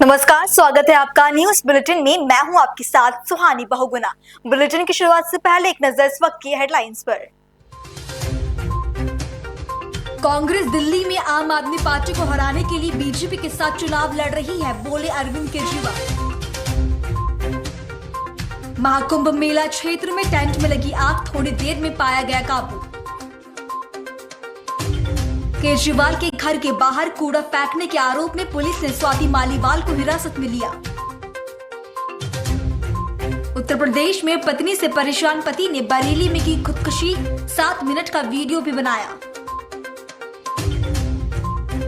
नमस्कार, स्वागत है आपका न्यूज बुलेटिन में। मैं हूं आपके साथ सुहानी बहुगुना। बुलेटिन की शुरुआत से पहले एक नजर इस वक्त की हेडलाइंस पर। कांग्रेस दिल्ली में आम आदमी पार्टी को हराने के लिए बीजेपी के साथ चुनाव लड़ रही है, बोले अरविंद केजरीवाल। महाकुंभ मेला क्षेत्र में टेंट में लगी आग थोड़ी देर में पाया गया काबू। केजरीवाल के घर के बाहर कूड़ा फेंकने के आरोप में पुलिस ने स्वाति मालीवाल को हिरासत में लिया। उत्तर प्रदेश में पत्नी से परेशान पति ने बरेली में की खुदकुशी, 7 मिनट का वीडियो भी बनाया।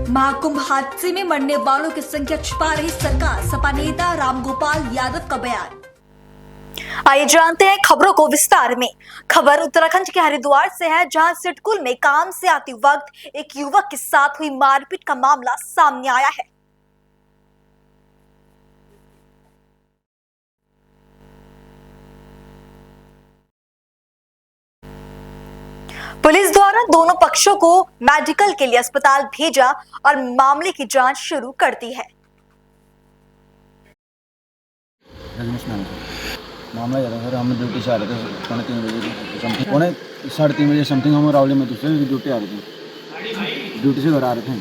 महाकुंभ हादसे में मरने वालों की संख्या छिपा रही सरकार, सपा नेता रामगोपाल यादव का बयान। आइए जानते हैं खबरों को विस्तार में। खबर उत्तराखंड के हरिद्वार से है, जहां सिडकुल में काम से आते वक्त एक युवक के साथ हुई मारपीट का मामला सामने आया है। पुलिस द्वारा दोनों पक्षों को मेडिकल के लिए अस्पताल भेजा और मामले की जांच शुरू कर दी है। मामला ज़्यादा सर, हम ड्यूटी से आ रहे थे 3:30 बजे समथिंग, 3:30 बजे समथिंग हम रावली में दूसरे ड्यूटी आ रहे थे, ड्यूटी से घर आ रहे थे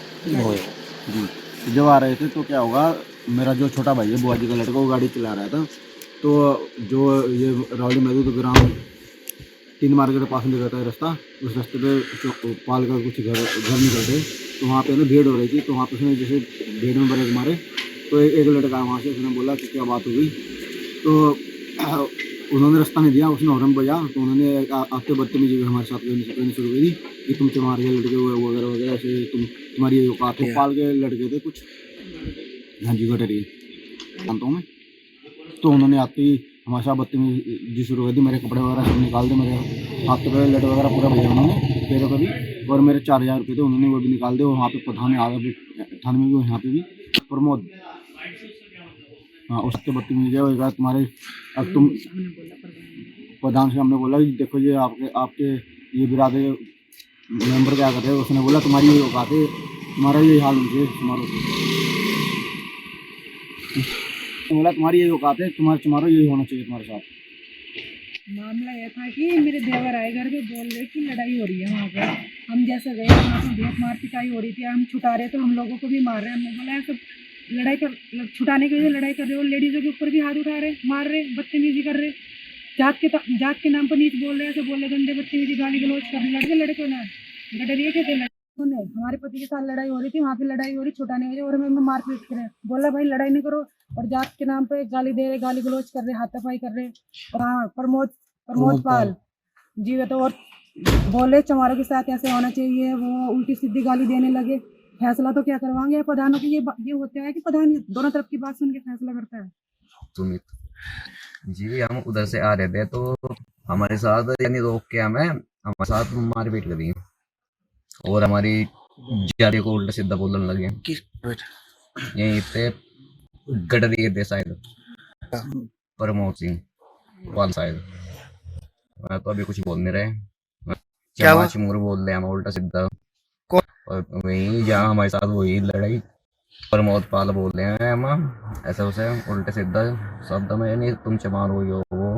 जी। जब आ रहे थे तो क्या होगा, मेरा जो छोटा भाई है बुआ जी का लड़का, वो गाड़ी चला रहा था। तो जो ये रावली महदूद ग्राम 3 मार्केट के पास में रहता है रास्ता, उस रास्ते पे पाल का कुछ घर निकलते, तो वहाँ पे ना भीड़ हो रही थी। तो वहाँ पे उसने जैसे भीड़ में ब्रेक मारे तो एक लड़का वहाँ से, उसने बोला कि क्या बात हो गई। तो उन्होंने रास्ता नहीं दिया, उसने हॉर्न बजा, तो उन्होंने आते बदतमीजी हमारे साथ करनी शुरू करी कि तुम चमार के लड़के वगैरह वगैरह, ऐसे तुम्हारी ये औकात है। पाल के लड़के थे कुछ, हाँ जी, गटरी जानता हूँ मैं। तो उन्होंने आते ही हमारे साथ बदतमीजी शुरू कर दी, मेरे कपड़े वगैरह सब निकाल दे, मेरे हाथ पे लट वगैरह पूरा भैया उन्होंने पैरों का भी, और मेरे 4000 रुपये थे उन्होंने वो भी निकाल दे। और वहाँ पे प्रधान आगे थाने में भी, यहाँ पे भी प्रमोद, हाँ, उसके बदतमीजी होगा तुम्हारे। अब तुम प्रधान से हमने बोला कि देखो ये आपके ये बिरादर मेंबर क्या करते हैं। उसने बोला तुम्हारी ये औकात है, तुम्हारा ये हाल मुझे बोला तुम्हारी ये औकात है, तुम्हारा यही होना चाहिए तुम्हारे साथ। मामला यह था कि मेरे देवर आए घर पे, बोल रहे कि लड़ाई हो रही है वहाँ पर। हम जैसे गए वहाँ पर बहुत मार पिटाई हो रही थी, हम छुटा रहे तो हम लोगों को भी मार रहे हैं। हमने बोला सब लड़ाई कर, छुटाने के लिए लड़ाई कर रहे हो, लेडीज़ों के ऊपर भी हाथ उठा रहे, मार रहे, बदतमीजी कर रहे, जात के नाम पर नीच बोल रहे, ऐसे बोल रहे, गंदे बदतमीजी गाली गलौज कर रहे। लड़के ना गडरिए के थे, लड़कों हमारे पति के साथ लड़ाई हो रही थी, वहाँ पे लड़ाई हो रही, छुटाने के लिए, और हमें मारपीट करे। बोला भाई लड़ाई नहीं करो, और जात के नाम पे गाली दे रहे, गाली गलौज कर रहे, हाथापाई कर रहे। और हाँ, प्रमोद पाल जी, तो और बोले चमारों के साथ ऐसे होना चाहिए, वो उल्टी सीधी गाली देने लगे। फैसला तो क्या करवाएंगे प्रधानों की, ये होता है कि प्रधान दोनों तरफ की बात सुन के फैसला करता है। सुमित जी, हम उधर से आ रहे थे तो हमारे साथ यानी रोक के हमारे साथ मारपीट करी और हमारी जारी को उल्टा सीधा बोलने लगे। यहीं पे गडरी थे शायद, प्रमोद सिंह पाल शायद, मैं तो अभी कुछ बोल नहीं रहे, क्या चमूर बोल रहे हैं हम उल्टा सीधा। और वही जहाँ हमारे साथ वही लड़ाई, प्रमोद पाल बोल रहे हैं हम ऐसे उसे उल्टे सीधा शब्द में, नहीं तुम चमार हो वो।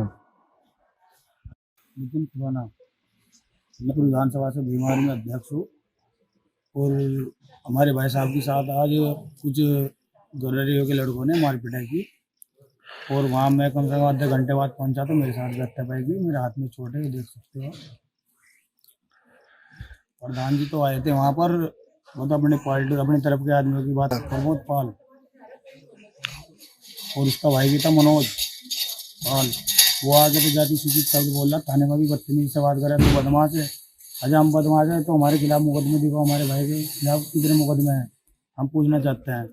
नितिन खुराना, मैं विधानसभा से बीमारी में अध्यक्ष हूँ, और हमारे भाई साहब के साथ आज कुछ गडरियों के लड़कों ने मार पिटाई की, और वहाँ मैं कम से कम आधे घंटे बाद पहुँचा तो मेरे साथ हत्यापाई की। मेरे हाथ में चोट है, देख सकते हो। प्रधान जी तो आए थे वहाँ पर, वो तो अपनी पार्टी अपनी तरफ के आदमियों की बात, प्रमोद पाल, और उसका भाई भी था मनोज पाल, वो आगे तो जाति सूचित शब्द बोल रहा, थाने में भी बदतमीजी से बात कर रहा, तो बदमाश है। अच्छा हम बदमाश है तो हमारे खिलाफ मुकदमे दिखाओ, हमारे भाई के खिलाफ कितने मुकदमे हैं, हम पूछना चाहते हैं।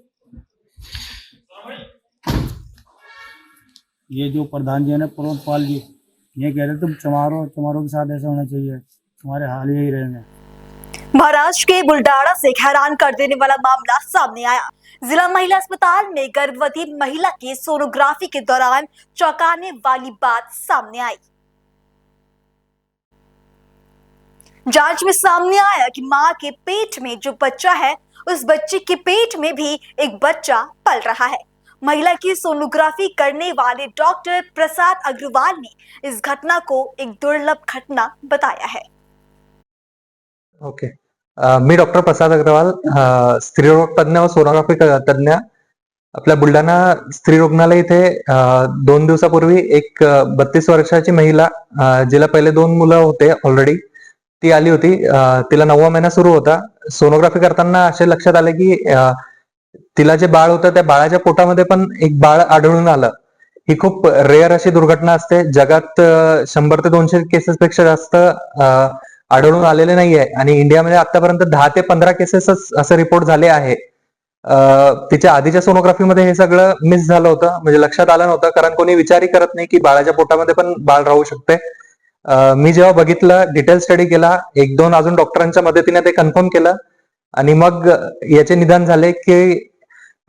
ये जो प्रधान जी है ना, प्रमोद पाल जी, ये कह रहे तुम चमारों के साथ ऐसा होना चाहिए, तुम्हारे हाल यही रहेंगे। महाराष्ट्र के बुलडाणा से एक हैरान कर देने वाला मामला सामने आया। जिला महिला अस्पताल में गर्भवती महिला की सोनोग्राफी के दौरान चौंकाने वाली बात सामने आई। जांच में सामने आया कि मां के पेट में जो बच्चा है, उस बच्चे के पेट में भी एक बच्चा पल रहा है। महिला की सोनोग्राफी करने वाले डॉक्टर प्रसाद अग्रवाल ने इस घटना को एक दुर्लभ घटना बताया है। ओके. मी डॉक्टर प्रसाद अग्रवाल, स्त्रीरोग तज्ञ व सोनोग्राफी तज्ञ. आपल्या बुलढाणा स्त्री रुग्णालय इथे 2 दिवसापूर्वी एक 32 वर्षाची महिला, जिला पहिले 2 मुलं होते ऑलरेडी, ती आली होती. तिला 9वा महिना सुरू होता. सोनोग्राफी करताना असे लक्षात आले की तिला जे बाळ होतं त्या बाळाच्या पोटामध्ये पण एक बाळ आढळून आलं. ही खूप रेअर अशी दुर्घटना असते. जगात 100 ते 200 केसेस पेक्षा जास्त आढळून आलेले नाहीये आणि इंडियामध्ये आतापर्यंत 10 ते 15 केसेसच असे रिपोर्ट झाले आहे. तिच्या आधीच्या सोनोग्राफीमध्ये हे सगळं मिस झालं होतं, म्हणजे लक्षात आलं नव्हतं, कारण कोणी विचारही करत नाही की बाळाच्या पोटामध्ये पण बाळ राहू शकते. मी जेव्हा बघितलं, डिटेल स्टडी केला, 1-2 अजून डॉक्टरांच्या मदतीने ते कन्फर्म केलं आणि मग याचे निदान झाले की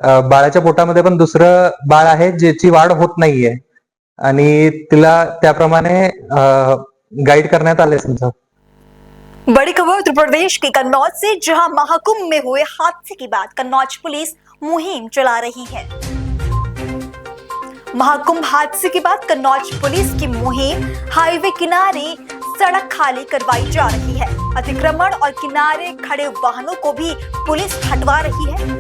बाळाच्या पोटामध्ये पण दुसरं बाळ आहे ज्याची वाढ होत नाहीये आणि तिला त्याप्रमाणे गाईड करण्यात आले. समजा बड़ी खबर उत्तर प्रदेश के कन्नौज से, जहां महाकुंभ में हुए हादसे के बाद कन्नौज पुलिस मुहिम चला रही है। महाकुंभ हादसे के बाद कन्नौज पुलिस की मुहिम हाईवे किनारे सड़क खाली करवाई जा रही है। अतिक्रमण और किनारे खड़े वाहनों को भी पुलिस हटवा रही है।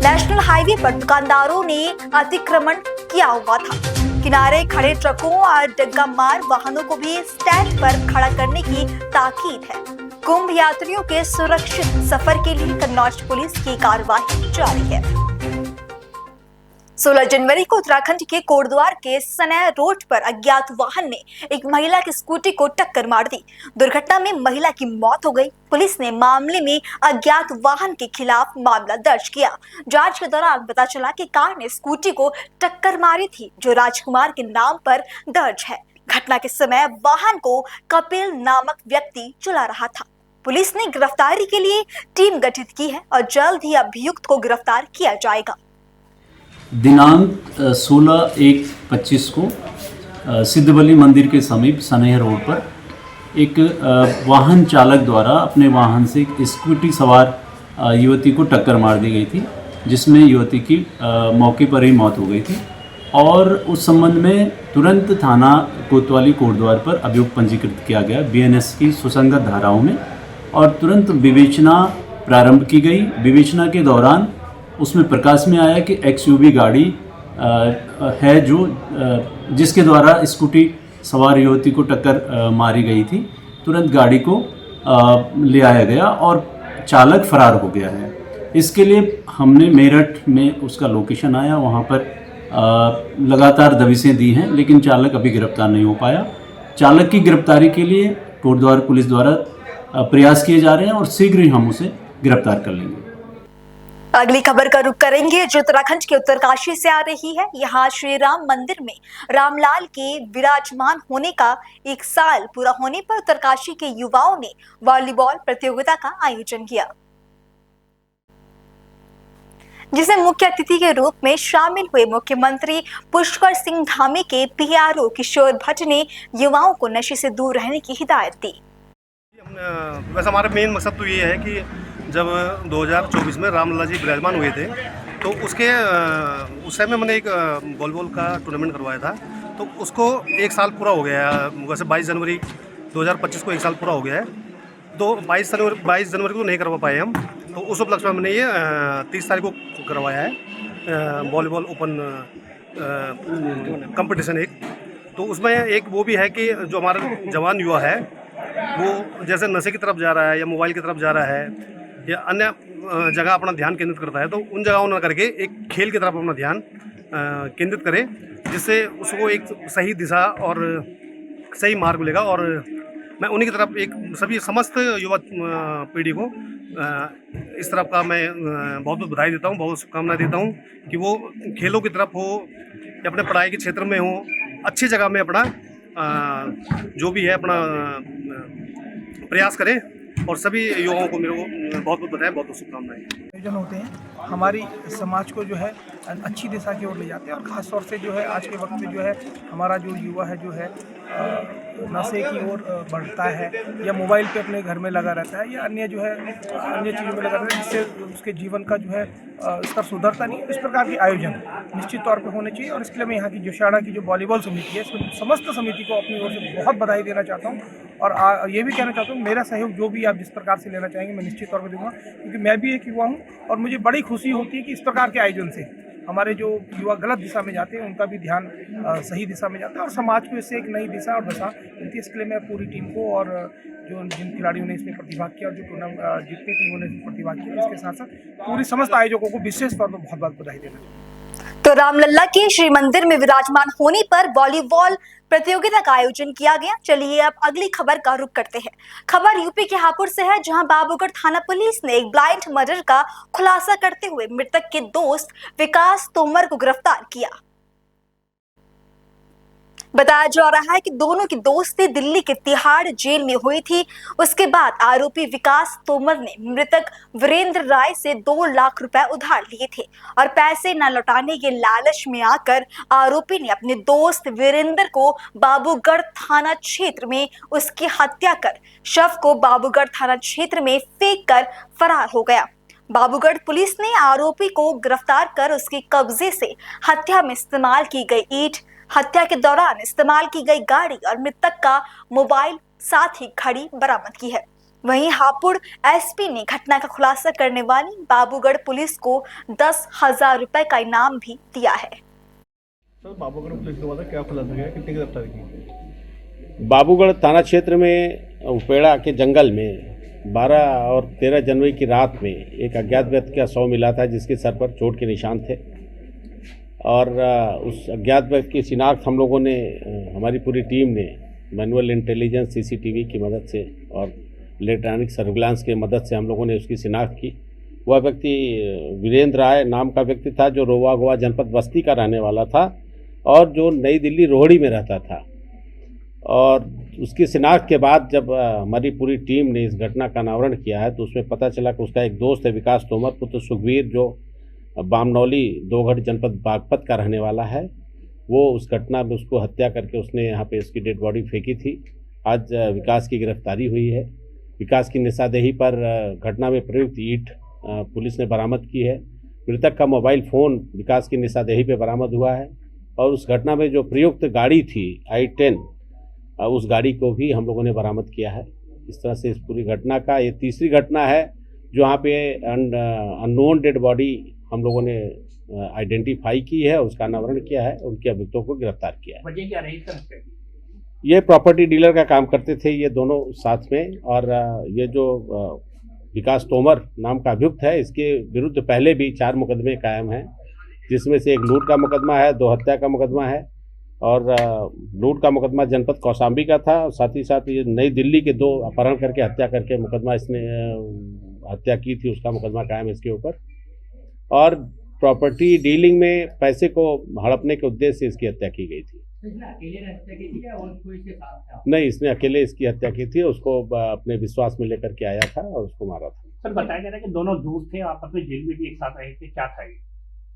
नेशनल हाईवे पर दुकानदारों ने अतिक्रमण किया हुआ था। किनारे खड़े ट्रकों और डग्गा मार वाहनों को भी स्टैंड पर खड़ा करने की ताकीद है। कुंभ यात्रियों के सुरक्षित सफर के लिए कन्नौज पुलिस की कार्रवाई जारी है। 16 जनवरी को उत्तराखंड के कोटद्वार के सनय रोड पर अज्ञात वाहन ने एक महिला की स्कूटी को टक्कर मार दी। दुर्घटना में महिला की मौत हो गई। पुलिस ने मामले में अज्ञात वाहन के खिलाफ मामला दर्ज किया। जांच के दौरान पता चला कि कार ने स्कूटी को टक्कर मारी थी, जो राजकुमार के नाम पर दर्ज है। घटना के समय वाहन को कपिल नामक व्यक्ति चला रहा था। पुलिस ने गिरफ्तारी के लिए टीम गठित की है और जल्द ही अभियुक्त को गिरफ्तार किया जाएगा। दिनांक 16/1/25 को सिद्धबली मंदिर के समीप सनैया रोड पर एक वाहन चालक द्वारा अपने वाहन से एक स्कूटी सवार युवती को टक्कर मार दी गई थी, जिसमें युवती की मौके पर ही मौत हो गई थी और उस संबंध में तुरंत थाना कोतवाली कोटद्वार पर अभियोग पंजीकृत किया गया बीएनएस की सुसंगत धाराओं में और तुरंत विवेचना प्रारंभ की गई। विवेचना के दौरान उसमें प्रकाश में आया कि एक्सयूवी गाड़ी है जो जिसके द्वारा स्कूटी सवार युवती को टक्कर मारी गई थी। तुरंत गाड़ी को ले आया गया और चालक फरार हो गया है। इसके लिए हमने मेरठ में उसका लोकेशन आया, वहाँ पर लगातार दबिशें दी हैं, लेकिन चालक अभी गिरफ्तार नहीं हो पाया। चालक की गिरफ्तारी के लिए कोटद्वार पुलिस द्वारा प्रयास किए जा रहे हैं और शीघ्र ही हम उसे गिरफ्तार कर लेंगे। अगली खबर का रुख करेंगे जो उत्तराखंड के उत्तरकाशी से आ रही है। यहाँ श्री राम मंदिर में रामलाल के विराजमान होने का 1 साल पूरा होने पर उत्तरकाशी के युवाओं ने वॉलीबॉल प्रतियोगिता का आयोजन किया, जिसमें मुख्य अतिथि के रूप में शामिल हुए मुख्यमंत्री पुष्कर सिंह धामी के पीआरओ किशोर भट्ट ने युवाओं को नशे से दूर रहने की हिदायत दी। वैसे हमारा मेन मकसद तो ये है कि जब 2024 में रामलला जी विराजमान हुए थे तो उस समय मैंने एक वॉलीबॉल का टूर्नामेंट करवाया था, तो उसको 1 साल पूरा हो गया है। वैसे 22 जनवरी 2025 को 1 साल पूरा हो गया है, तो 22 जनवरी को नहीं करवा पाए हम, तो उस उपलक्ष्य में हमने ये 30 तारीख को करवाया है वॉलीबॉल ओपन कंपटीशन एक। तो उसमें एक वो भी है कि जो हमारा जवान युवा है वो जैसे नशे की तरफ जा रहा है या मोबाइल की तरफ जा रहा है या अन्य जगह अपना ध्यान केंद्रित करता है, तो उन जगहों न करके एक खेल की तरफ अपना ध्यान केंद्रित करे, जिससे उसको एक सही दिशा और सही मार्ग मिलेगा। और मैं उन्हीं की तरफ एक सभी समस्त युवा पीढ़ी को इस तरफ का मैं बहुत बहुत बधाई देता हूँ, बहुत शुभकामनाएं देता हूँ कि वो खेलों की तरफ हो या अपने पढ़ाई के क्षेत्र में हो, अच्छी जगह में अपना जो भी है अपना प्रयास करें। और सभी युवाओं को मेरे को बहुत बहुत बधाई, बहुत बहुत शुभकामनाएं। आयोजन होते हैं हमारी समाज को जो है अच्छी दिशा की ओर ले जाते हैं। और ख़ास तौर से जो है आज के वक्त में जो है हमारा जो युवा है जो है नशे की ओर बढ़ता है या मोबाइल पे अपने घर में लगा रहता है या अन्य जो है अन्य चीज़ों में लगा रहता है, जिससे उसके जीवन का जो है स्तर सुधरता नहीं। इस प्रकार के आयोजन निश्चित तौर पे होने चाहिए और इसके लिए मैं यहाँ की जोशियाड़ा की जो वॉलीबॉल समिति है इसमें समस्त समिति को अपनी ओर से बहुत बधाई देना चाहता हूँ। और ये भी कहना चाहता हूँ मेरा सहयोग जो भी आप जिस प्रकार से लेना चाहेंगे मैं निश्चित तौर पर दूंगा, क्योंकि मैं भी एक युवा हूँ और मुझे बड़ी खुशी होती है कि इस प्रकार के आयोजन से हमारे जो युवा गलत दिशा में जाते हैं उनका भी ध्यान सही दिशा में जाता है और समाज को इससे एक नई दिशा और दशा मिलती है। इसके लिए मैं पूरी टीम को और जो जिन खिलाड़ियों ने इसमें प्रतिभाग किया और जो टूर्नामेंट जितनी टीमों ने इसमें प्रतिभाग किया इसके साथ साथ पूरी समस्त आयोजकों को विशेष तौर पर बहुत बहुत बधाई देना चाहिए। तो रामलला के श्री मंदिर में विराजमान होने पर वॉलीबॉल प्रतियोगिता का आयोजन किया गया। चलिए अब अगली खबर का रुख करते हैं। खबर यूपी के हापुड़ से है, जहां बाबूगढ़ थाना पुलिस ने एक ब्लाइंड मर्डर का खुलासा करते हुए मृतक के दोस्त विकास तोमर को गिरफ्तार किया। बताया जा रहा है कि दोनों की दोस्ती दिल्ली के तिहाड़ जेल में हुई थी। उसके बाद आरोपी विकास तोमर ने मृतक वीरेंद्र राय से 2 लाख रुपए उधार लिए थे और पैसे न लौटाने के लालच में आकर आरोपी ने अपने दोस्त वीरेंद्र को बाबूगढ़ थाना क्षेत्र में उसकी हत्या कर शव को बाबूगढ़ थाना क्षेत्र में फेंक कर फरार हो गया। बाबूगढ़ पुलिस ने आरोपी को गिरफ्तार कर उसके कब्जे से हत्या में इस्तेमाल की गई ईंट, हत्या के दौरान इस्तेमाल की गई गाड़ी और मृतक का मोबाइल साथ ही घड़ी बरामद की है। वहीं हापुड़ एसपी ने घटना का खुलासा करने वाली बाबूगढ़ पुलिस को 10,000 रुपए का इनाम भी दिया है। सर, बाबूगढ़ पुलिस द्वारा क्या खुलासा किया, कितनी गिरफ्तार की? बाबूगढ़ थाना क्षेत्र में उपेड़ा के जंगल में 12 और 13 जनवरी की रात में एक अज्ञात व्यक्ति का शव मिला था, जिसके सर पर चोट के निशान थे और उस अज्ञात व्यक्ति की शिनाख्त हम लोगों ने, हमारी पूरी टीम ने मैनुअल इंटेलिजेंस सीसीटीवी की मदद से और इलेक्ट्रॉनिक सर्विलांस की मदद से हम लोगों ने उसकी शिनाख्त की। वह व्यक्ति वीरेंद्र राय नाम का व्यक्ति था, जो रोवा गोवा जनपद बस्ती का रहने वाला था और जो नई दिल्ली रोहड़ी में रहता था। और उसकी शिनाख्त के बाद जब हमारी पूरी टीम ने इस घटना का अनावरण किया है तो उसमें पता चला कि उसका एक दोस्त है विकास तोमर पुत्र सुखवीर, जो बामनौली दोगढ़ जनपद बागपत का रहने वाला है। वो उस घटना में उसको हत्या करके उसने यहाँ पे इसकी डेड बॉडी फेंकी थी। आज विकास की गिरफ्तारी हुई है। विकास की निशानदेही पर घटना में प्रयुक्त ईंट पुलिस ने बरामद की है। मृतक का मोबाइल फ़ोन विकास की निशानदेही पे बरामद हुआ है और उस घटना में जो प्रयुक्त गाड़ी थी i10, उस गाड़ी को भी हम लोगों ने बरामद किया है। इस तरह से इस पूरी घटना का ये तीसरी घटना है जो यहाँ पे अननोन डेड बॉडी हम लोगों ने आइडेंटिफाई की है, उसका अनावरण किया है, उनके अभियुक्तों को गिरफ्तार किया है। वजह क्या रही सर? ये प्रॉपर्टी डीलर का काम करते थे ये दोनों साथ में। और ये जो विकास तोमर नाम का अभियुक्त है, इसके विरुद्ध पहले भी 4 मुकदमे कायम हैं, जिसमें से एक लूट का मुकदमा है, 2 हत्या का मुकदमा है और लूट का मुकदमा जनपद कौशाम्बी का था। साथ ही साथ ये नई दिल्ली के 2 अपहरण करके हत्या करके मुकदमा इसने हत्या की थी, उसका मुकदमा कायम है इसके ऊपर। और प्रॉपर्टी डीलिंग में पैसे को हड़पने के उद्देश्य से इसकी हत्या की गई थी। अकेले हत्या की थी या और कोई के साथ था? नहीं, इसने अकेले इसकी हत्या की थी। उसको अपने विश्वास में लेकर के आया था और उसको मारा था। सर, बताया जा रहा है कि दोनों दोस्त थे, आपस में जेल में भी एक साथ रहे थे, क्या था ये?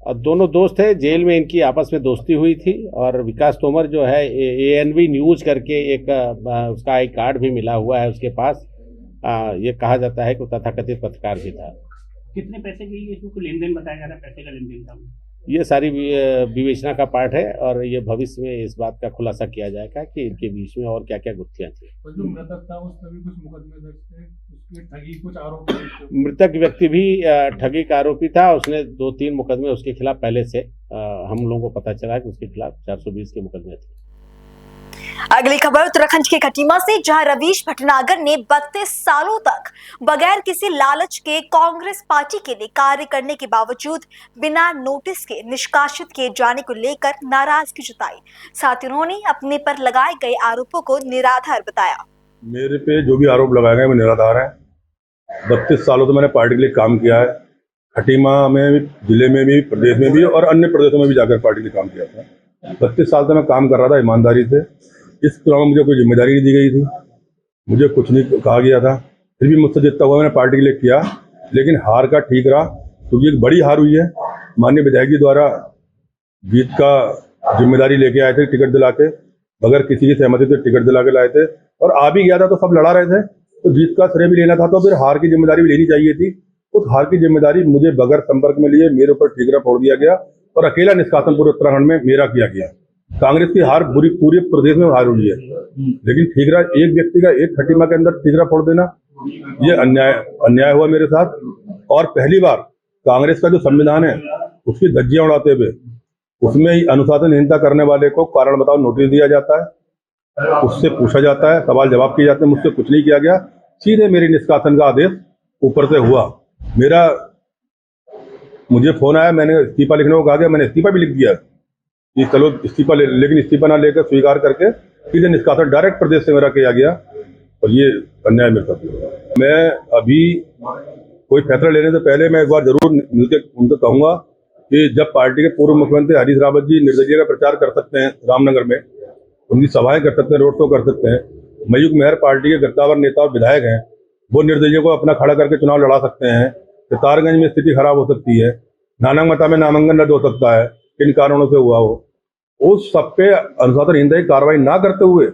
और दोनों दोस्त थे, जेल में इनकी आपस में दोस्ती हुई थी। और विकास तोमर जो है ANV न्यूज़ करके एक उसका एक कार्ड भी मिला हुआ है उसके पास। ये कहा जाता है कि तथाकथित पत्रकार भी था। कितने पैसे की इसको लेन देन बताया जा रहा है? पैसे का लेन देन था? ये सारी विवेचना का पार्ट है और ये भविष्य में इस बात का खुलासा किया जाएगा कि इनके बीच में और क्या क्या गुत्थियां थी। जो मृतक था उस पर भी कुछ मुकदमे दर्ज थे, उसके ठगी कुछ आरोप थे। मृतक व्यक्ति भी ठगी का आरोपी था। उसने 2-3 मुकदमे उसके खिलाफ पहले से हम लोगों को पता चला कि उसके खिलाफ 420 के मुकदमे थे। अगली खबर उत्तराखंड के खटीमा से, जहां रवीश भटनागर ने 32 सालों तक बगैर किसी लालच के कांग्रेस पार्टी के लिए कार्य करने के बावजूद बिना नोटिस के निष्कासित किए जाने को लेकर नाराजगी जताई। साथ ही उन्होंने अपने पर लगाए गए आरोपों को निराधार बताया। मेरे पे जो भी आरोप लगाए गए वो निराधार है। 32 सालों से मैंने पार्टी के लिए काम किया है। खटीमा में, जिले में भी, प्रदेश में भी और अन्य प्रदेशों में भी जाकर पार्टी के लिए काम किया था। 32 साल से मैं काम कर रहा था ईमानदारी से। इस तरह मुझे कोई जिम्मेदारी नहीं दी गई थी, मुझे कुछ नहीं कहा गया था। फिर भी मुझसे जितना हुआ मैंने पार्टी के लिए किया, लेकिन हार का ठीक रहा। क्योंकि एक बड़ी हार हुई है। माननीय विधायक जी द्वारा जीत का जिम्मेदारी लेके आए थे, टिकट दिला के, बगैर किसी की सहमति से टिकट दिला के लाए थे, और आ भी गया था तो सब लड़ा रहे थे, तो जीत का श्रेय भी लेना था, तो फिर हार की जिम्मेदारी भी लेनी चाहिए थी। उस हार की जिम्मेदारी मुझे बगैर संपर्क में लिए मेरे ऊपर ठीकरा फोड़ दिया गया और अकेला निष्कासन पूरे उत्तराखंड में मेरा किया गया। कांग्रेस की हार पूरे प्रदेश में हार हुई है, लेकिन ठीकरा एक व्यक्ति का एक खटीमा के अंदर ठीकरा फोड़ देना, ये अन्याय हुआ मेरे साथ। और पहली बार कांग्रेस का जो संविधान है उसकी धज्जियां उड़ाते हुए उसमें ही अनुशासनहीनता करने वाले को कारण बताओ नोटिस दिया जाता है, उससे पूछा जाता है, सवाल जवाब किए जाते हैं। मुझसे कुछ नहीं किया गया, सीधे मेरे निष्कासन का आदेश ऊपर से हुआ। मुझे फोन आया, मैंने इस्तीफा लिखने को कहा गया, मैंने इस्तीफा भी लिख दिया कि चलो इस्तीफा लेकिन इस्तीफा ना लेकर स्वीकार करके सीधे निष्कासन डायरेक्ट प्रदेश से मेरा किया गया, और ये अन्याय मेरे साथ। मैं अभी कोई फैसला लेने से पहले मैं एक बार जरूर उनसे कहूंगा कि जब पार्टी के पूर्व मुख्यमंत्री हरीश रावत जी निर्दलीय का प्रचार कर सकते हैं रामनगर में, उनकी सभाएं कर सकते हैं, रोड शो कर सकते हैं, मयूख मेहर पार्टी के गद्दावर नेता और विधायक हैं, वो निर्दलीय को अपना खड़ा करके चुनाव लड़ा सकते हैं, सितारगंज में स्थिति खराब हो सकती है, नानंगमता में नामांकन रद्द हो सकता है, किन कारणों से हुआ हो, उस सब पे अनुशासनहीनता की कार्रवाई ना करते हुए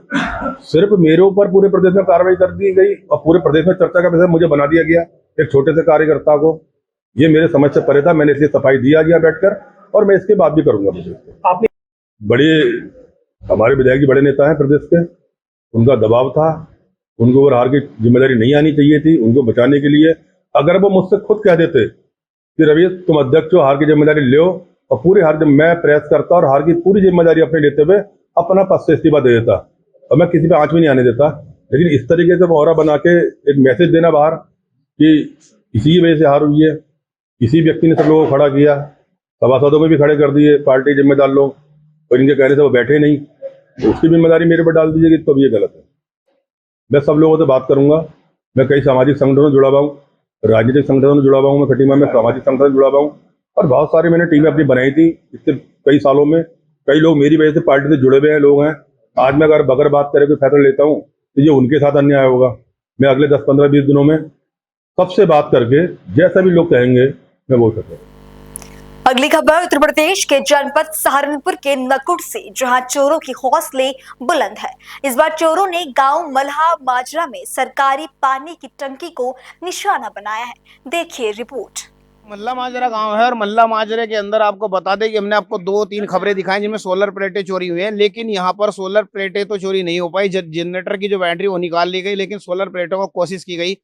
सिर्फ मेरे ऊपर पूरे प्रदेश में कार्रवाई कर दी गई और पूरे प्रदेश में चर्चा का विषय मुझे बना दिया गया एक छोटे से कार्यकर्ता को। ये मेरे समझ से परे था, मैंने इसलिए सफाई दिया गया बैठकर, और मैं इसके बाद भी करूंगा। आपने बड़े हमारे विधायक जी बड़े नेता हैं प्रदेश के, उनका दबाव था, उनको और हार की जिम्मेदारी नहीं आनी चाहिए थी। उनको बचाने के लिए अगर वो मुझसे खुद कह देते कि रवि तुम अध्यक्ष हो, हार की जिम्मेदारी लो, और पूरी हार मैं प्रेस करता और हार की पूरी जिम्मेदारी अपने लेते हुए अपना पद से इस्तीफा दे देता, और मैं किसी पे आंच भी नहीं आने देता। लेकिन इस तरीके से मोहरा बना के एक मैसेज देना बाहर कि इसी वजह से हार हुई है, किसी व्यक्ति ने सब लोगों को खड़ा किया, सभासदों को भी खड़े कर दिए पार्टी जिम्मेदार लोग, और इनके कहने से वो बैठे नहीं, तो उसकी जिम्मेदारी मेरे पर डाल दीजिएगी, तो ये गलत है। मैं सब लोगों से बात करूंगा, मैं कई सामाजिक संगठनों से जुड़ा हुआ हूँ, राजनीतिक संगठनों से जुड़ा हुआ हूँ, मैं खटीमा में सामाजिक संगठन से जुड़ा हुआ हूँ, और बहुत सारी मैंने टीमें अपनी बनाई थी इससे कई सालों में। कई लोग मेरी वजह से पार्टी से जुड़े हुए हैं लोग हैं। आज मैं अगर बगैर बात करे कोई फैसला लेता हूँ तो ये उनके साथ अन्याय होगा। मैं अगले 10, 15, 20 दिनों में सबसे बात करके जैसा भी लोग कहेंगे मैं वो करूँगा। अगली खबर उत्तर प्रदेश के जनपद सहारनपुर के नकुड़ से, जहां चोरों की हौसले बुलंद है। इस बार चोरों ने गांव मल्हा माजरा में सरकारी पानी की टंकी को निशाना बनाया है। देखिए रिपोर्ट। मल्ला माजरा गांव है और मल्ला माजरे के अंदर आपको बता दें कि हमने आपको 2-3 खबरें दिखाई जिनमें सोलर प्लेटें चोरी हुई हैं, लेकिन यहाँ पर सोलर प्लेटें तो चोरी नहीं हो पाई। जनरेटर की जो बैटरी वो निकाल ली गई, लेकिन सोलर प्लेटों को कोशिश की गई,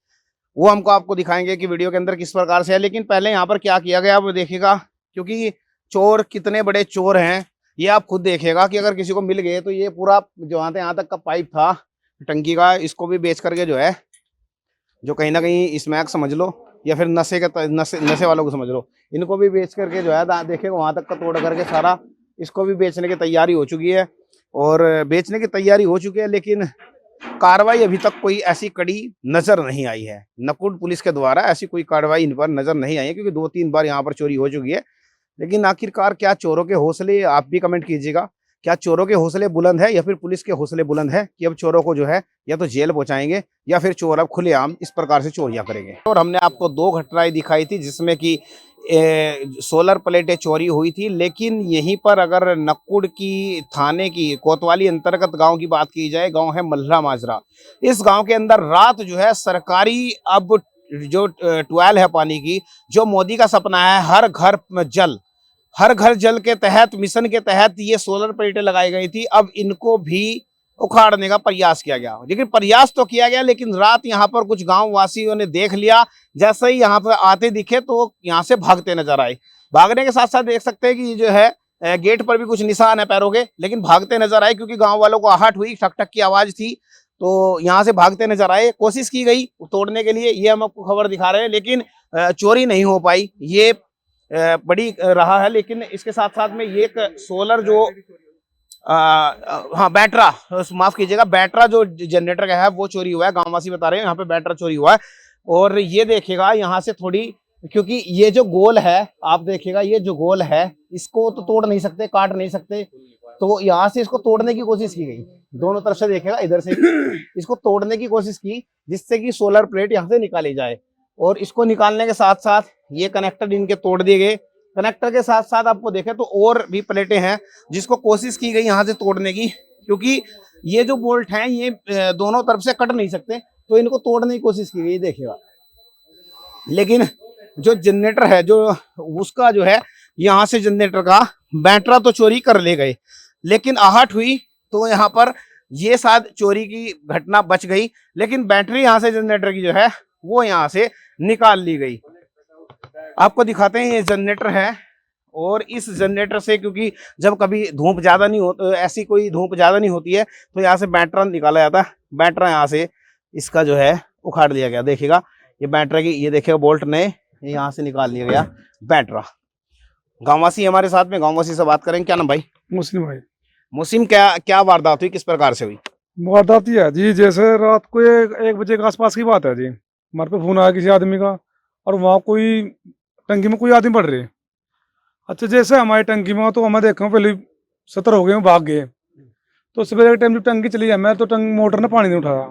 वो हमको आपको दिखाएंगे कि वीडियो के अंदर किस प्रकार से है। लेकिन पहले यहाँ पर क्या किया गया वो देखिएगा, क्योंकि चोर कितने बड़े चोर हैं ये आप खुद देखिएगा कि अगर किसी को मिल गए तो ये पूरा जो यहाँ तक का पाइप था टंकी का, इसको भी बेच करके जो है, जो कहीं ना कहीं स्मैक समझ लो या फिर नशे वालों को समझ लो, इनको भी बेच करके जो है देखिएगा वहाँ तक का तोड़ करके सारा इसको भी बेचने की तैयारी हो चुकी है, और बेचने की तैयारी हो चुकी है। लेकिन कार्रवाई अभी तक कोई ऐसी कड़ी नजर नहीं आई है। नकुड़ पुलिस के द्वारा ऐसी कोई कार्रवाई इन पर नजर नहीं आई है, क्योंकि 2-3 बार यहाँ पर चोरी हो चुकी है। लेकिन आखिरकार क्या चोरों के हौसले, आप भी कमेंट कीजिएगा, क्या चोरों के हौसले बुलंद है या फिर पुलिस के हौसले बुलंद है कि अब चोरों को जो है या तो जेल पहुंचाएंगे या फिर चोर अब खुलेआम इस प्रकार से चोरियां करेंगे। और हमने आपको 2 घटनाएं दिखाई थी जिसमें कि सोलर प्लेटें चोरी हुई थी। लेकिन यहीं पर अगर नकुड़ की थाने की कोतवाली अंतर्गत गांव की बात की जाए, गांव है मल्हा माजरा। इस गांव के अंदर रात जो है सरकारी अब जो ट्यूबवेल है पानी की, जो मोदी का सपना है हर घर जल के तहत, मिशन के तहत ये सोलर प्लेटें लगाई गई थी। अब इनको भी उखाड़ने का प्रयास किया गया, लेकिन प्रयास तो किया गया, लेकिन रात यहाँ पर कुछ गांव वासियों ने देख लिया। जैसे ही यहाँ पर आते दिखे तो यहाँ से भागते नजर आए। भागने के साथ साथ देख सकते हैं कि जो है गेट पर भी कुछ निशान है पैरों के, लेकिन भागते नजर आए क्योंकि गाँव वालों को आहट हुई, ठक ठक की आवाज थी, तो यहाँ से भागते नजर आए। कोशिश की गई तोड़ने के लिए, ये हम आपको खबर दिखा रहे हैं, लेकिन चोरी नहीं हो पाई, ये बड़ी रहा है। लेकिन इसके साथ साथ में ये एक सोलर जो हाँ बैटरा, माफ कीजिएगा, बैटरा जो जनरेटर का है वो चोरी हुआ है। गांववासी बता रहे हैं यहाँ पे बैटरा चोरी हुआ है। और ये देखिएगा यहाँ से थोड़ी, क्योंकि ये जो गोल है आप देखिएगा, ये जो गोल है इसको तो तोड़ नहीं सकते, काट नहीं सकते, तो यहाँ से इसको तोड़ने की कोशिश की गई। दोनों तरफ से देखिएगा, इधर से भी इसको तोड़ने की कोशिश की जिससे कि सोलर प्लेट यहाँ से निकाली जाए। और इसको निकालने के साथ साथ ये कनेक्टर इनके तोड़ दिए गए। कनेक्टर के साथ साथ आपको देखें तो और भी प्लेटें हैं जिसको कोशिश की गई यहाँ से तोड़ने की, क्योंकि ये जो बोल्ट हैं ये दोनों तरफ से कट नहीं सकते, तो इनको तोड़ने की कोशिश की गई, देखिएगा। लेकिन जो जनरेटर है जो उसका जो है यहाँ से जनरेटर का बैटरा तो चोरी कर ले गए, लेकिन आहट हुई तो यहाँ पर ये शायद चोरी की घटना बच गई, लेकिन बैटरी यहाँ से जनरेटर की जो है वो यहाँ से निकाल ली गई। आपको दिखाते हैं ये जनरेटर है, और इस जनरेटर से क्योंकि जब कभी धूप ज़्यादा नहीं हो ऐसी कोई धूप ज़्यादा नहीं होती है तो यहाँ से बैटरा निकाला जाता है। बैटरा यहाँ से इसका जो है उखाड़ लिया गया, देखिएगा ये बैटरा की, ये देखिएगा बोल्ट नए यहाँ से निकाल लिया गया बैटरा। गांववासी हमारे साथ में, गांववासी से बात करेंगे। क्या नाम भाई? मुस्लिम भाई। मुस्लिम, क्या वारदात हुई, किस प्रकार से हुई? वारदात ही है जी, जैसे रात को 1 बजे के आसपास की बात है जी। हमारे पे फोन आया किसी आदमी का, और वहाँ कोई टंकी में कोई आदमी पड़ रहे। अच्छा, जैसे हमारी टंकी में तो हमें देखा पहले 70 हो गए, भाग गए। तो सवेरे के टाइम जब टंकी चली है, मैं तो मोटर ने पानी नहीं उठाया,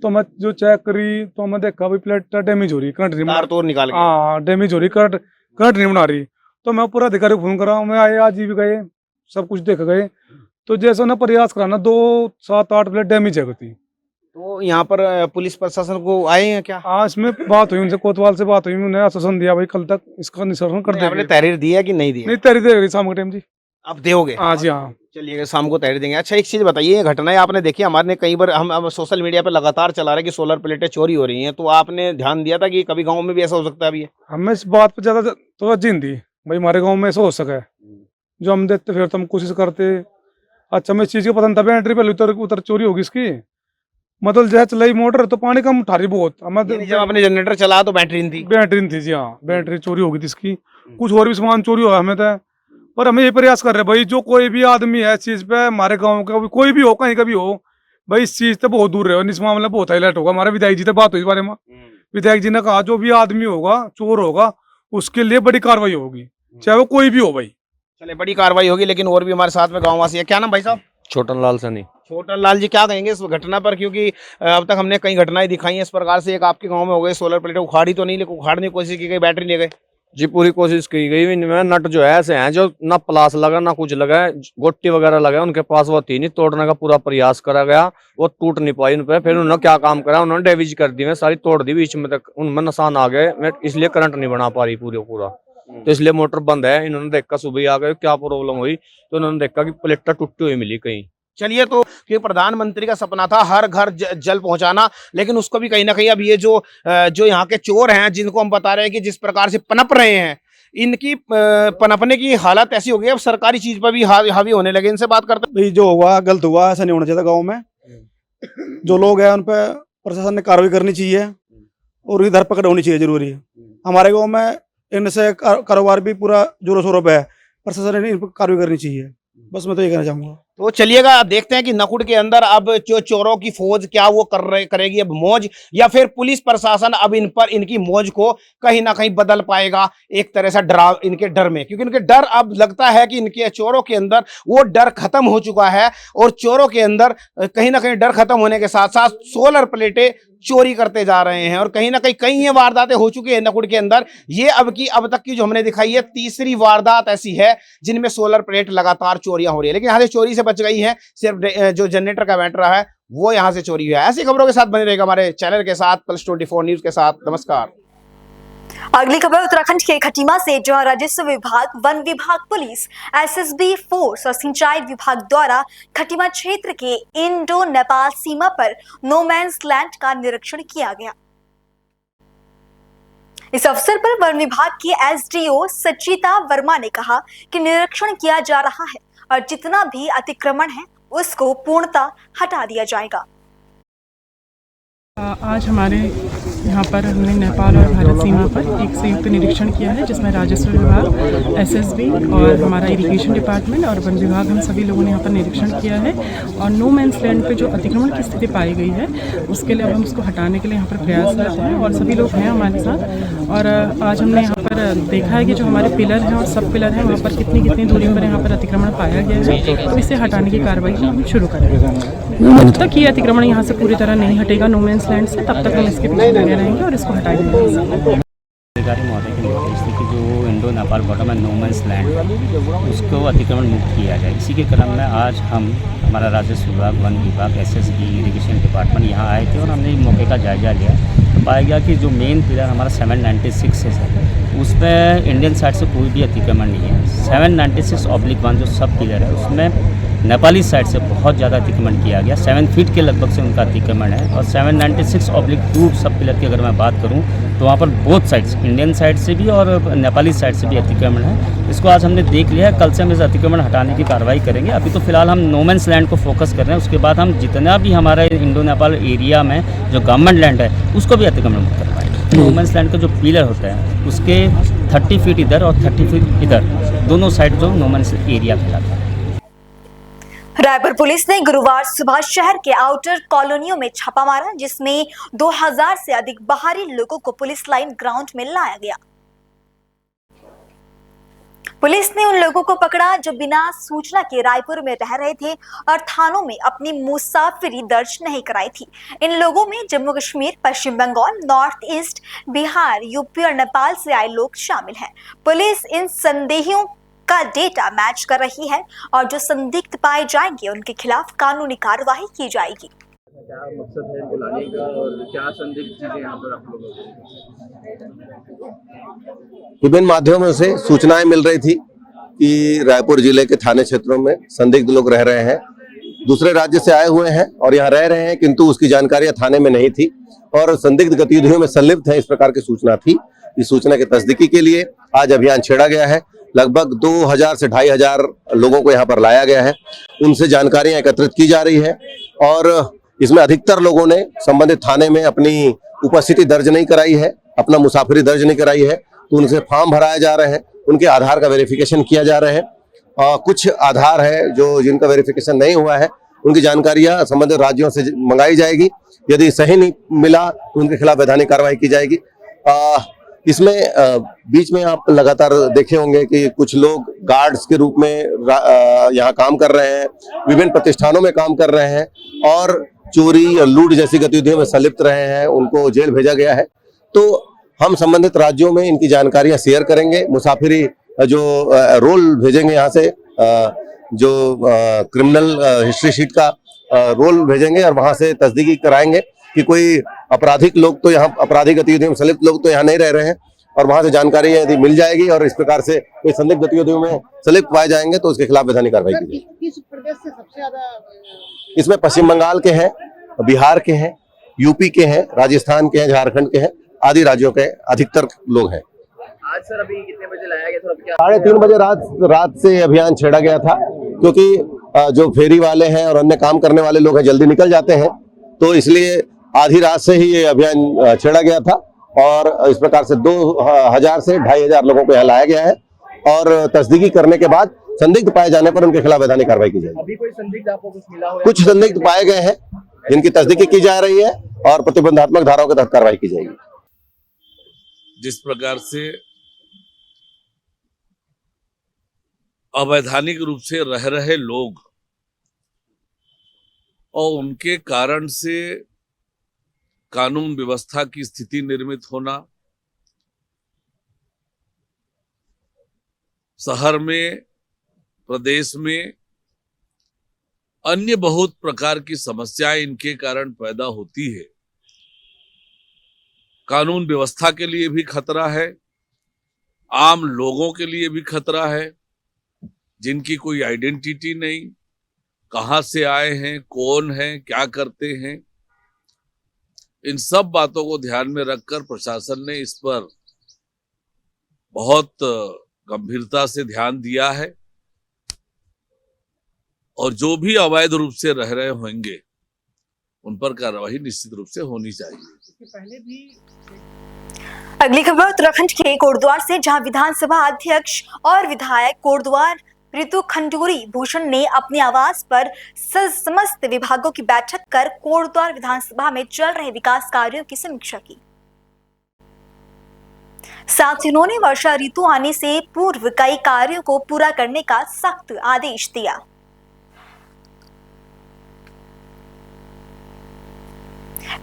तो मैं जो चेक करी तो हमें देखा भाई प्लेट डैमेज हो रही, करंट नहीं तार तोड़ निकाल, हाँ डैमेज हो रही, करंट नहीं बना रही। तो मैं पूरा अधिकारी को फोन करा, मैं आए, आज भी गए, सब कुछ देख गए। तो जैसा ना प्रयास कराना 2, 7, 8 प्लेट डैमेज है थी। तो यहाँ पर पुलिस प्रशासन को आए हैं क्या? हाँ, इसमें बात हुई उनसे, कोतवाल से बात हुई, उन्होंने आश्वासन दिया भाई कल तक इसका निस्तारण कर देंगे। आपने तहरीर दी है कि नहीं दी? नहीं, तहरीर देगी शाम के टाइम जी। अब दोगे? हाँ जी, हाँ चलिए शाम को तहरीर देंगे। अच्छा, एक चीज बताइए, ये घटनाएं आपने देखी, हमारे कई बार हम सोशल मीडिया पे लगातार चला रहे कि सोलर प्लेटें चोरी हो रही हैं, तो आपने ध्यान दिया था कि कभी गाँव में भी ऐसा हो सकता है? अभी हमें इस बात पर ज्यादा तवज्जो दी भाई, हमारे गाँव में ऐसा हो सके जो हम देखते, फिर तो हम कोशिश करते। अच्छा, मैं इस चीज का पता नहीं था, बैटरी पहले उतर चोरी होगी इसकी, मतलब जैसे चलाई मोटर तो पानी कम उठा रही बहुत। जब आपने जनरेटर चला तो बैटरी थी? बैटरी थी जी, हाँ बैटरी चोरी होगी थी इसकी। कुछ और भी सामान चोरी हुआ हमें तो, पर हमें ये प्रयास कर रहे भाई, जो कोई भी आदमी है इस चीज पे, हमारे गाँव का कोई भी हो, कहीं का भी हो भाई, इस चीज से बहुत दूर रहे। इस मामले में बहुत हाईलाइट होगा। हमारे विधायक जी से बात हुई इस बारे में, विधायक जी ने कहा जो भी आदमी होगा चोर होगा उसके लिए बड़ी कार्रवाई होगी, चाहे वो कोई भी हो भाई। चले, बड़ी कार्रवाई होगी। लेकिन और भी हमारे साथ में गाँववासी है। क्या नाम भाई साहब? छोटन लाल सनी। छोटन लाल जी, क्या कहेंगे इस घटना पर, क्योंकि अब तक हमने कई घटनाएं दिखाई हैं इस प्रकार से। एक आपके गांव में हो गई, सोलर प्लेटें उखाड़ी तो नहीं, लेकिन उखाड़ने की कोशिश की गई, बैटरी ले गए जी। पूरी कोशिश की गई, इनमें नट जो है ऐसे हैं जो ना प्लास लगा ना कुछ लगा, गोट्टी वगैरह लगा, उनके पास वो थी नहीं। तोड़ने का पूरा प्रयास करा गया, वो टूट नहीं पाई उन पे। फिर उन्होंने क्या काम करा, उन्होंने डैमेज कर दी, सारी तोड़ दी बीच में तक, उनमें निशान आ गए, इसलिए करंट नहीं बना पा रही पूरा। तो इसलिए मोटर बंद है। इन्होंने देखा, सुबह आ गए क्या प्रॉब्लम हुई, तो उन्होंने देखा कि प्लेटें टूटी हुई मिली कहीं। चलिए, तो कि प्रधानमंत्री का सपना था हर घर जल पहुंचाना, लेकिन उसको भी कहीं ना कहीं अब ये जो यहाँ के चोर हैं, जिनको हम बता रहे हैं कि जिस प्रकार से पनप रहे हैं, इनकी पनपने की हालत ऐसी हो गई, अब सरकारी चीज पर भी हावी होने लगे। इनसे बात करते भाई, जो हुआ गलत हुआ, ऐसा नहीं होना चाहिए गाँव में। जो लोग हैं उन पर प्रशासन ने कार्रवाई करनी चाहिए और उनकी धरपकड़ होनी चाहिए, जरूरी है। हमारे गाँव में इनसे कारोबार भी पूरा जोरों शोरों पे है, प्रशासन ने इन पर कार्रवाई करनी चाहिए। बस मैं तो ये कहना चाहूंगा। तो चलिएगा, देखते हैं कि नकुड़ के अंदर अब जो चोरों की फौज क्या वो करेगी अब मौज, या फिर पुलिस प्रशासन अब इन पर इनकी मौज को कहीं ना कहीं बदल पाएगा एक तरह से इनके डर में, क्योंकि इनके डर अब लगता है कि इनके चोरों के अंदर वो डर खत्म हो चुका है। और चोरों के अंदर कहीं ना कहीं डर खत्म होने के साथ साथ सोलर प्लेटें चोरी करते जा रहे हैं, और कहीं ना कहीं कई ये वारदातें हो चुकी है नकुड़ के अंदर। ये अब तक की जो हमने दिखाई है, तीसरी वारदात ऐसी है जिनमें सोलर प्लेट लगातार चोरियां हो रही है। लेकिन यहाँ से चोरी से बच गई है, सिर्फ जो जनरेटर का बैटरा है वो यहाँ से चोरी हुआ है। ऐसी खबरों के साथ बने रहेगा हमारे चैनल के साथ, प्लस 24 न्यूज के साथ। नमस्कार। अगली खबर उत्तराखंड के खटीमा से, जहां राजस्व विभाग, वन विभाग, पुलिस, एसएसबी फोर्स और सिंचाई विभाग द्वारा खटीमा क्षेत्र के इंडो नेपाल सीमा पर नो मैंस लैंड का निरीक्षण किया गया। इस अवसर पर वन विभाग की एसडीओ सचिता वर्मा ने कहा कि निरीक्षण किया जा रहा है और जितना भी अतिक्रमण है उसको पूर्णतः हटा दिया जाएगा। आज हमारे यहाँ पर हमने नेपाल और भारत सीमा पर एक संयुक्त निरीक्षण किया है, जिसमें राजस्व विभाग, एसएसबी और हमारा इरिगेशन डिपार्टमेंट और वन विभाग, हम सभी लोगों ने यहाँ पर निरीक्षण किया है। और नो मैंस लैंड पे जो अतिक्रमण की स्थिति पाई गई है उसके लिए अब हम उसको हटाने के लिए यहाँ पर प्रयासरत हैं और सभी लोग हैं हमारे साथ। और आज हमने यहाँ पर देखा है कि जो हमारे पिलर हैं और सब पिलर हैं वहाँ पर कितनी दूरी पर यहाँ पर अतिक्रमण पाया गया है, तो इसे हटाने की कार्रवाई हम शुरू करेंगे। जब तक ये अतिक्रमण यहाँ से पूरी तरह नहीं हटेगा नो मैंस लैंड से, तब तक हम इसके पीछे रहेंगे और इसको हटा देंगे। अधिकारी महोदय के निर्देश थे कि जो इंडो नेपाल बॉर्डर में नो मैंस लैंड उसको अतिक्रमण मुक्त किया जाए। इसी के क्रम में आज हमारा राजस्व विभाग, वन विभाग, SSB, इरिगेशन डिपार्टमेंट यहाँ आए थे और हमने मौके का जायजा लिया। तो पाया गया कि जो मेन पिलर हमारा 796 है सर, उसमें इंडियन साइड से कोई भी अतिक्रमण नहीं है। 796/1 जो सब पिलर है उसमें नेपाली साइड से बहुत ज़्यादा अतिक्रमण किया गया। 7 फीट के लगभग से उनका अतिक्रमण है। और 796/2 सब पिलर की अगर मैं बात करूं तो वहाँ पर बोथ साइड्स, इंडियन साइड से भी और नेपाली साइड से भी अतिक्रमण है। इसको आज हमने देख लिया है, कल से हम इस अतिक्रमण हटाने की कार्रवाई करेंगे। अभी तो फिलहाल हम नो मैंस लैंड को फोकस कर रहे हैं। उसके बाद हम जितना भी हमारे इंडो नेपाल एरिया में जो गवर्नमेंट लैंड है उसको भी अतिक्रमण मुक्त करवाएंगे। नो मैंस लैंड का जो पिलर होता है उसके 30 फीट इधर और 30 फीट इधर, दोनों साइड जो नो मैंस एरिया कहलाता है। रायपुर पुलिस ने गुरुवार सुबह शहर के आउटर कॉलोनियों में छापा मारा, जिसमें 2000 से अधिक बाहरी लोगों को पुलिस लाइन ग्राउंड में लाया गया। पुलिस ने उन लोगों को पकड़ा जो बिना सूचना के रायपुर में रह रहे थे और थानों में अपनी मुसाफिरी दर्ज नहीं कराई थी। इन लोगों में Jammu Kashmir, Paschim Bangal, north east, Bihar, UP और नेपाल से आए लोग शामिल हैं। पुलिस इन संदेहियों का डेटा मैच कर रही है और जो संदिग्ध पाए जाएंगे उनके खिलाफ कानूनी कार्रवाई की जाएगी। क्या मकसद है बुलाने का और क्या संदिग्ध चीजें यहाँ पर आप लोगों को? विभिन्न माध्यमों से सूचनाएं मिल रही थी कि रायपुर जिले के थाने क्षेत्रों में संदिग्ध लोग रह रहे हैं, दूसरे राज्य से आए हुए हैं और यहाँ रह रहे हैं, किंतु उसकी जानकारी थाने में नहीं थी और संदिग्ध गतिविधियों में संलिप्त है, इस प्रकार की सूचना थी। इस सूचना की तस्दीकी के लिए आज अभियान छेड़ा गया है। लगभग 2000 से 2500 लोगों को यहाँ पर लाया गया है, उनसे जानकारियां एकत्रित की जा रही है और इसमें अधिकतर लोगों ने संबंधित थाने में अपनी उपस्थिति दर्ज नहीं कराई है, अपना मुसाफिरी दर्ज नहीं कराई है, तो उनसे फॉर्म भराए जा रहे हैं, उनके आधार का वेरिफिकेशन किया जा रहा है। कुछ आधार है जो जिनका वेरिफिकेशन नहीं हुआ है, उनकी जानकारियां संबंधित राज्यों से मंगाई जाएगी। यदि सही नहीं मिला तो उनके खिलाफ वैधानिक कार्रवाई की जाएगी। इसमें बीच में आप लगातार देखे होंगे कि कुछ लोग गार्ड्स के रूप में यहाँ काम कर रहे हैं, विभिन्न प्रतिष्ठानों में काम कर रहे हैं और चोरी और लूट जैसी गतिविधियों में संलिप्त रहे हैं, उनको जेल भेजा गया है। तो हम संबंधित राज्यों में इनकी जानकारियां शेयर करेंगे। मुसाफिरी जो रोल भेजेंगे यहाँ से, जो क्रिमिनल हिस्ट्री शीट का रोल भेजेंगे और वहां से तस्दीकी कराएंगे कि कोई आपराधिक लोग तो यहाँ, आपराधिक गतिविधियों में संलिप्त लोग तो यहाँ नहीं रह रहे हैं, और वहां से जानकारी यदि मिल जाएगी और इस प्रकार से कोई संदिग्ध गतिविधियों में संलिप्त पाए जाएंगे तो उसके खिलाफ वैधानिक कार्रवाई की जाएगी। किस प्रदेश से सबसे ज्यादा? इसमें पश्चिम बंगाल के हैं, बिहार के हैं, यूपी के हैं, राजस्थान के हैं, झारखंड के हैं, आदि राज्यों के अधिकतर लोग हैं। आज सर अभी कितने बजे लाया गया था? 3:30 बजे रात से अभियान छेड़ा गया था, क्योंकि जो फेरी वाले हैं और अन्य काम करने वाले लोग हैं जल्दी निकल जाते हैं, तो इसलिए आधी रात से ही ये अभियान छेड़ा गया था और इस प्रकार से 2000 से 2500 लोगों को यहाँ लाया गया है और तस्दीकी करने के बाद संदिग्ध पाए जाने पर उनके खिलाफ वैधानिक कार्रवाई की जाएगी। अभी कोई संदिग्ध आपको कुछ मिला हो? कुछ संदिग्ध पाए गए हैं जिनकी तस्दीकी की जा रही है और प्रतिबंधात्मक धाराओं के तहत कार्रवाई की जाएगी। जिस प्रकार से अवैधानिक रूप से रह रहे लोग और उनके कारण से कानून व्यवस्था की स्थिति निर्मित होना, शहर में, प्रदेश में अन्य बहुत प्रकार की समस्याएं इनके कारण पैदा होती है। कानून व्यवस्था के लिए भी खतरा है, आम लोगों के लिए भी खतरा है, जिनकी कोई आइडेंटिटी नहीं, कहां से आए हैं, कौन हैं, क्या करते हैं, इन सब बातों को ध्यान में रखकर प्रशासन ने इस पर बहुत गंभीरता से ध्यान दिया है और जो भी अवैध रूप से रह रहे होंगे उन पर कार्रवाई निश्चित रूप से होनी चाहिए। पहले भी अगली खबर उत्तराखंड के कोटद्वार से, जहां विधानसभा अध्यक्ष और विधायक कोटद्वार ऋतु खंडूरी भूषण ने अपने आवास पर समस्त विभागों की बैठक कर कोटद्वार विधानसभा में चल रहे विकास कार्यों की समीक्षा की। साथ ही उन्होंने वर्षा ऋतु आने से पूर्व कई कार्यों को पूरा करने का सख्त आदेश दिया।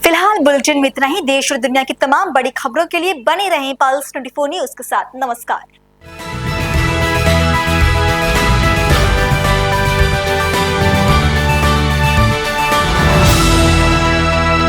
फिलहाल बुलेटिन में इतना ही। देश और दुनिया की तमाम बड़ी खबरों के लिए बने रहें पल्स 24 न्यूज के साथ। नमस्कार।